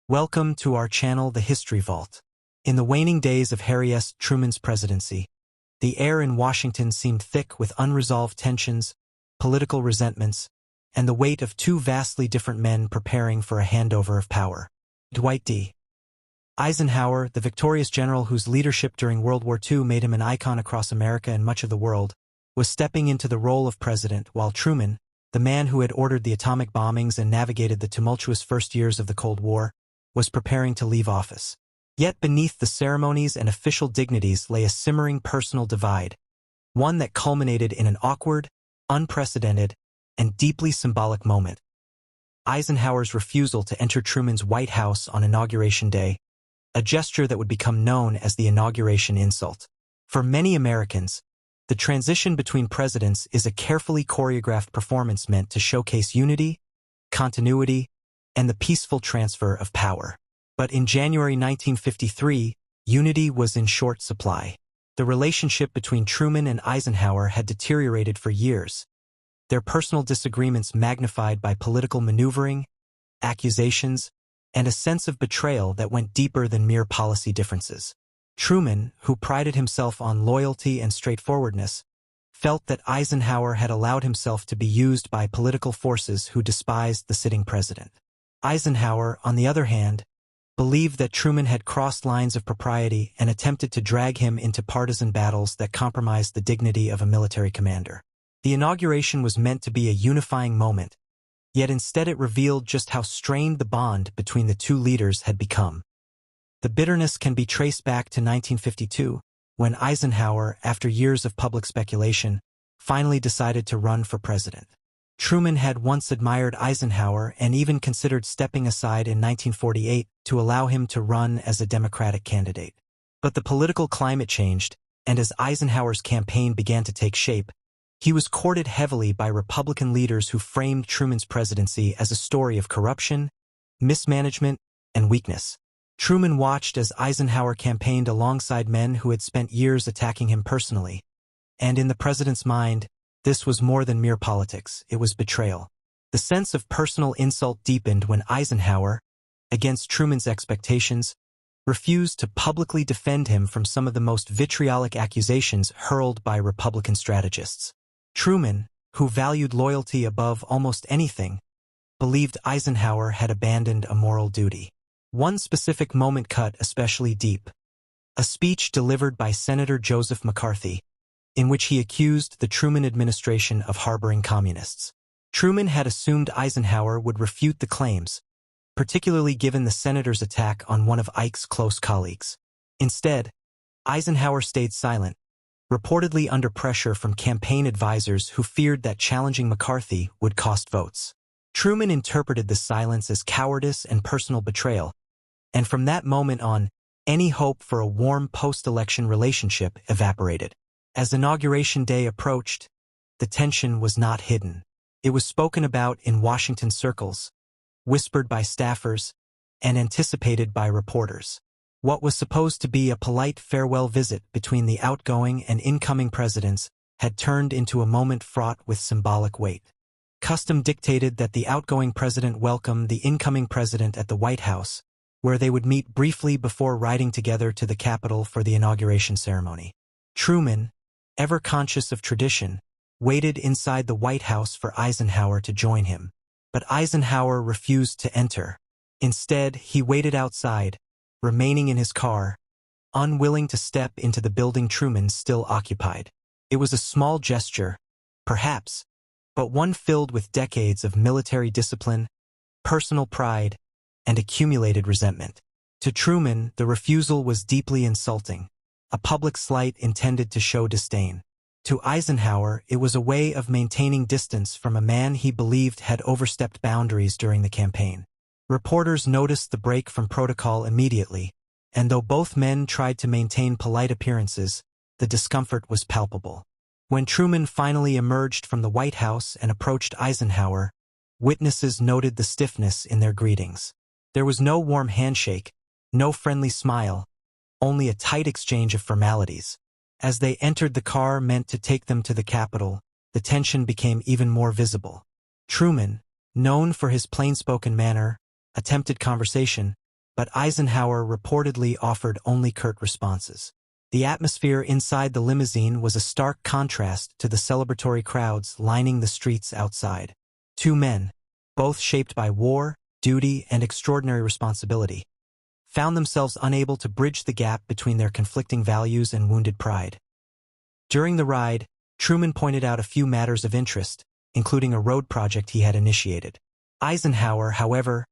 Welcome to our channel, The History Vault. In the waning days of Harry S. Truman's presidency, the air in Washington seemed thick with unresolved tensions, political resentments, and the weight of two vastly different men preparing for a handover of power. Dwight D. Eisenhower, the victorious general whose leadership during World War II made him an icon across America and much of the world, was stepping into the role of president, while Truman, the man who had ordered the atomic bombings and navigated the tumultuous first years of the Cold War, was preparing to leave office. Yet beneath the ceremonies and official dignities lay a simmering personal divide, one that culminated in an awkward, unprecedented, and deeply symbolic moment. Eisenhower's refusal to enter Truman's White House on Inauguration Day, a gesture that would become known as the Inauguration Insult. For many Americans, the transition between presidents is a carefully choreographed performance meant to showcase unity, continuity, and the peaceful transfer of power. But in January 1953, unity was in short supply. The relationship between Truman and Eisenhower had deteriorated for years, their personal disagreements magnified by political maneuvering, accusations, and a sense of betrayal that went deeper than mere policy differences. Truman, who prided himself on loyalty and straightforwardness, felt that Eisenhower had allowed himself to be used by political forces who despised the sitting president. Eisenhower, on the other hand, believed that Truman had crossed lines of propriety and attempted to drag him into partisan battles that compromised the dignity of a military commander. The inauguration was meant to be a unifying moment, yet instead it revealed just how strained the bond between the two leaders had become. The bitterness can be traced back to 1952, when Eisenhower, after years of public speculation, finally decided to run for president. Truman had once admired Eisenhower and even considered stepping aside in 1948 to allow him to run as a Democratic candidate. But the political climate changed, and as Eisenhower's campaign began to take shape, he was courted heavily by Republican leaders who framed Truman's presidency as a story of corruption, mismanagement, and weakness. Truman watched as Eisenhower campaigned alongside men who had spent years attacking him personally. And in the president's mind, this was more than mere politics, it was betrayal. The sense of personal insult deepened when Eisenhower, against Truman's expectations, refused to publicly defend him from some of the most vitriolic accusations hurled by Republican strategists. Truman, who valued loyalty above almost anything, believed Eisenhower had abandoned a moral duty. One specific moment cut especially deep: a speech delivered by Senator Joseph McCarthy, in which he accused the Truman administration of harboring communists. Truman had assumed Eisenhower would refute the claims, particularly given the senator's attack on one of Ike's close colleagues. Instead, Eisenhower stayed silent, reportedly under pressure from campaign advisors who feared that challenging McCarthy would cost votes. Truman interpreted this silence as cowardice and personal betrayal, and from that moment on, any hope for a warm post-election relationship evaporated. As Inauguration Day approached, the tension was not hidden. It was spoken about in Washington circles, whispered by staffers, and anticipated by reporters. What was supposed to be a polite farewell visit between the outgoing and incoming presidents had turned into a moment fraught with symbolic weight. Custom dictated that the outgoing president welcome the incoming president at the White House, where they would meet briefly before riding together to the Capitol for the inauguration ceremony. Truman, ever conscious of tradition, waited inside the White House for Eisenhower to join him. But Eisenhower refused to enter. Instead, he waited outside, remaining in his car, unwilling to step into the building Truman still occupied. It was a small gesture, perhaps, but one filled with decades of military discipline, personal pride, and accumulated resentment. To Truman, the refusal was deeply insulting, a public slight intended to show disdain. To Eisenhower, it was a way of maintaining distance from a man he believed had overstepped boundaries during the campaign. Reporters noticed the break from protocol immediately, and though both men tried to maintain polite appearances, the discomfort was palpable. When Truman finally emerged from the White House and approached Eisenhower, witnesses noted the stiffness in their greetings. There was no warm handshake, no friendly smile, only a tight exchange of formalities. As they entered the car meant to take them to the Capitol, the tension became even more visible. Truman, known for his plain-spoken manner, attempted conversation, but Eisenhower reportedly offered only curt responses. The atmosphere inside the limousine was a stark contrast to the celebratory crowds lining the streets outside. Two men, both shaped by war, duty, and extraordinary responsibility, found themselves unable to bridge the gap between their conflicting values and wounded pride. During the ride, Truman pointed out a few matters of interest, including a road project he had initiated. Eisenhower, however,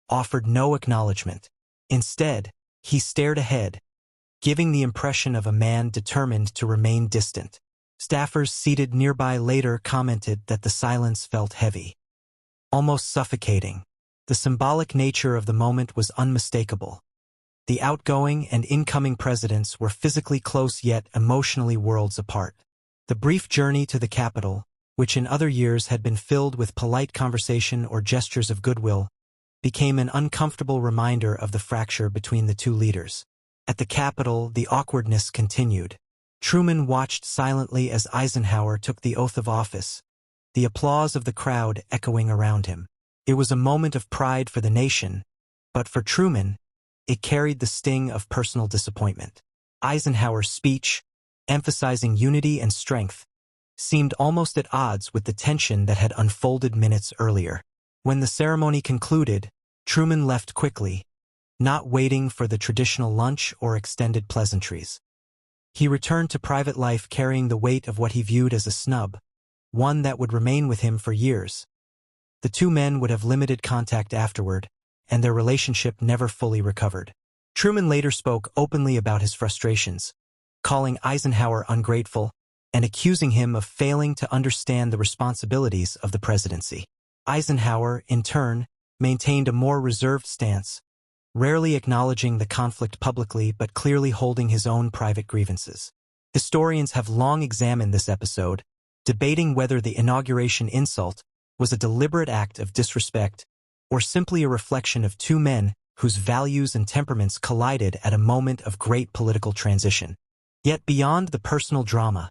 offered no acknowledgement. Instead, he stared ahead, giving the impression of a man determined to remain distant. Staffers seated nearby later commented that the silence felt heavy, almost suffocating. The symbolic nature of the moment was unmistakable. The outgoing and incoming presidents were physically close yet emotionally worlds apart. The brief journey to the Capitol, which in other years had been filled with polite conversation or gestures of goodwill, became an uncomfortable reminder of the fracture between the two leaders. At the Capitol, the awkwardness continued. Truman watched silently as Eisenhower took the oath of office, the applause of the crowd echoing around him. It was a moment of pride for the nation, but for Truman, it carried the sting of personal disappointment. Eisenhower's speech, emphasizing unity and strength, seemed almost at odds with the tension that had unfolded minutes earlier. When the ceremony concluded, Truman left quickly, not waiting for the traditional lunch or extended pleasantries. He returned to private life carrying the weight of what he viewed as a snub, one that would remain with him for years. The two men would have limited contact afterward, and their relationship never fully recovered. Truman later spoke openly about his frustrations, calling Eisenhower ungrateful and accusing him of failing to understand the responsibilities of the presidency. Eisenhower, in turn, maintained a more reserved stance, rarely acknowledging the conflict publicly but clearly holding his own private grievances. Historians have long examined this episode, debating whether the inauguration insult was a deliberate act of disrespect or simply a reflection of two men whose values and temperaments collided at a moment of great political transition. Yet beyond the personal drama,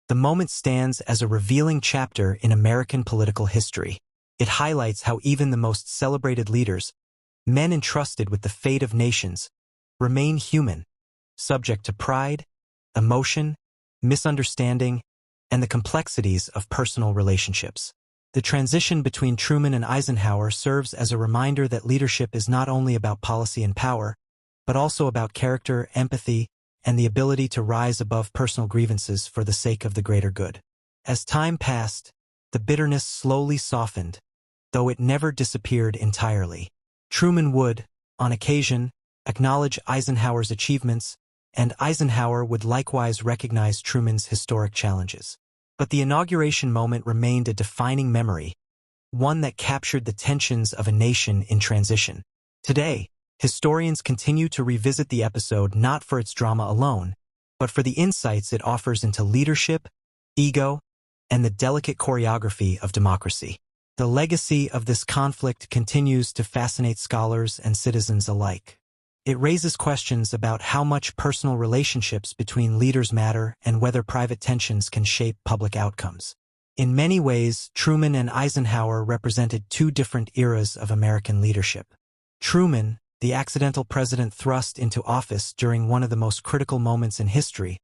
the moment stands as a revealing chapter in American political history. It highlights how even the most celebrated leaders, men entrusted with the fate of nations, remain human, subject to pride, emotion, misunderstanding, and the complexities of personal relationships. The transition between Truman and Eisenhower serves as a reminder that leadership is not only about policy and power, but also about character, empathy, and the ability to rise above personal grievances for the sake of the greater good. As time passed, the bitterness slowly softened, though it never disappeared entirely. Truman would, on occasion, acknowledge Eisenhower's achievements, and Eisenhower would likewise recognize Truman's historic challenges. But the inauguration moment remained a defining memory, one that captured the tensions of a nation in transition. Today, historians continue to revisit the episode not for its drama alone, but for the insights it offers into leadership, ego, and the delicate choreography of democracy. The legacy of this conflict continues to fascinate scholars and citizens alike. It raises questions about how much personal relationships between leaders matter and whether private tensions can shape public outcomes. In many ways, Truman and Eisenhower represented two different eras of American leadership. Truman, the accidental president thrust into office during one of the most critical moments in history,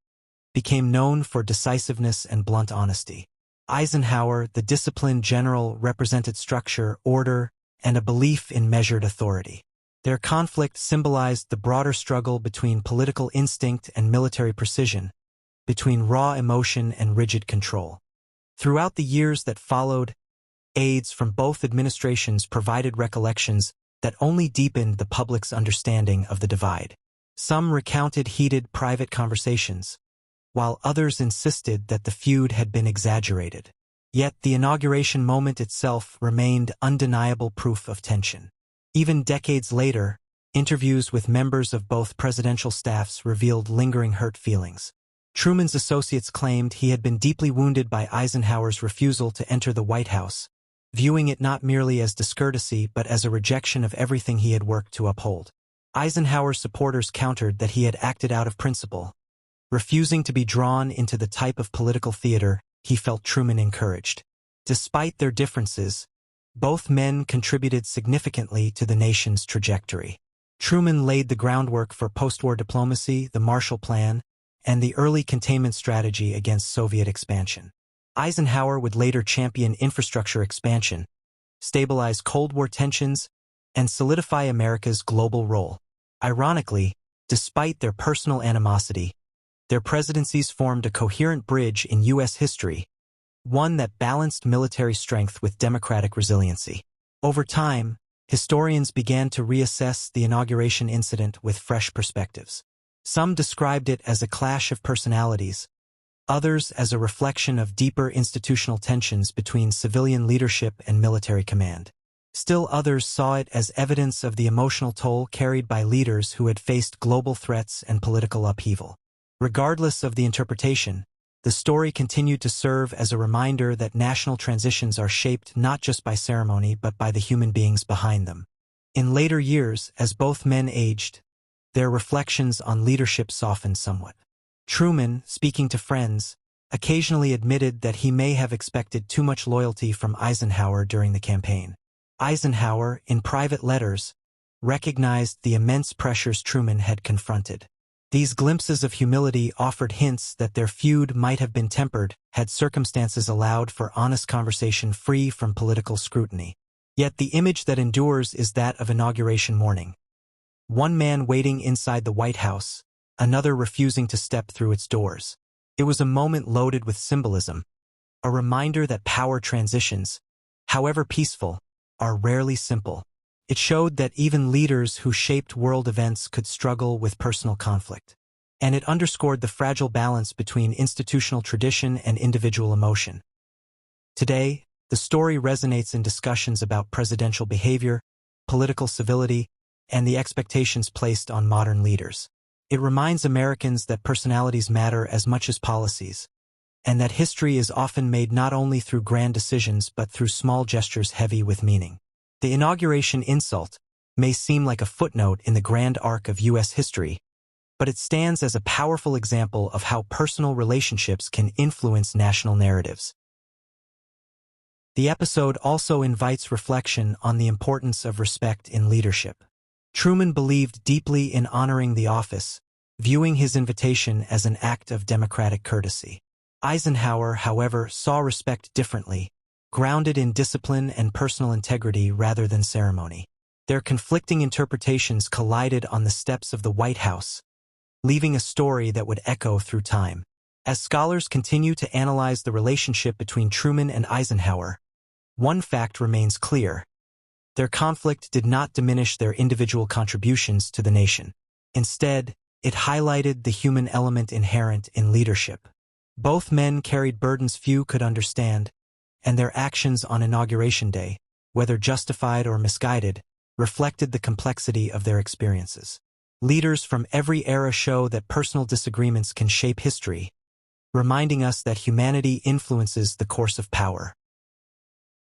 became known for decisiveness and blunt honesty. Eisenhower, the disciplined general, represented structure, order, and a belief in measured authority. Their conflict symbolized the broader struggle between political instinct and military precision, between raw emotion and rigid control. Throughout the years that followed, aides from both administrations provided recollections that only deepened the public's understanding of the divide. Some recounted heated private conversations, while others insisted that the feud had been exaggerated. Yet the inauguration moment itself remained undeniable proof of tension. Even decades later, interviews with members of both presidential staffs revealed lingering hurt feelings. Truman's associates claimed he had been deeply wounded by Eisenhower's refusal to enter the White House, viewing it not merely as discourtesy but as a rejection of everything he had worked to uphold. Eisenhower's supporters countered that he had acted out of principle, refusing to be drawn into the type of political theater he felt Truman encouraged. Despite their differences, both men contributed significantly to the nation's trajectory. Truman laid the groundwork for post-war diplomacy, the Marshall Plan, and the early containment strategy against Soviet expansion. Eisenhower would later champion infrastructure expansion, stabilize Cold War tensions, and solidify America's global role. Ironically, despite their personal animosity, their presidencies formed a coherent bridge in U.S. history, one that balanced military strength with democratic resiliency. Over time, historians began to reassess the inauguration incident with fresh perspectives. Some described it as a clash of personalities, others as a reflection of deeper institutional tensions between civilian leadership and military command. Still others saw it as evidence of the emotional toll carried by leaders who had faced global threats and political upheaval. Regardless of the interpretation, the story continued to serve as a reminder that national transitions are shaped not just by ceremony but by the human beings behind them. In later years, as both men aged, their reflections on leadership softened somewhat. Truman, speaking to friends, occasionally admitted that he may have expected too much loyalty from Eisenhower during the campaign. Eisenhower, in private letters, recognized the immense pressures Truman had confronted. These glimpses of humility offered hints that their feud might have been tempered had circumstances allowed for honest conversation free from political scrutiny. Yet the image that endures is that of inauguration morning. One man waiting inside the White House, another refusing to step through its doors. It was a moment loaded with symbolism, a reminder that power transitions, however peaceful, are rarely simple. It showed that even leaders who shaped world events could struggle with personal conflict. And it underscored the fragile balance between institutional tradition and individual emotion. Today, the story resonates in discussions about presidential behavior, political civility, and the expectations placed on modern leaders. It reminds Americans that personalities matter as much as policies, and that history is often made not only through grand decisions but through small gestures heavy with meaning. The inauguration insult may seem like a footnote in the grand arc of U.S. history, but it stands as a powerful example of how personal relationships can influence national narratives. The episode also invites reflection on the importance of respect in leadership. Truman believed deeply in honoring the office, viewing his invitation as an act of democratic courtesy. Eisenhower, however, saw respect differently, grounded in discipline and personal integrity rather than ceremony. Their conflicting interpretations collided on the steps of the White House, leaving a story that would echo through time. As scholars continue to analyze the relationship between Truman and Eisenhower, one fact remains clear. Their conflict did not diminish their individual contributions to the nation. Instead, it highlighted the human element inherent in leadership. Both men carried burdens few could understand, and their actions on Inauguration Day, whether justified or misguided, reflected the complexity of their experiences. Leaders from every era show that personal disagreements can shape history, reminding us that humanity influences the course of power.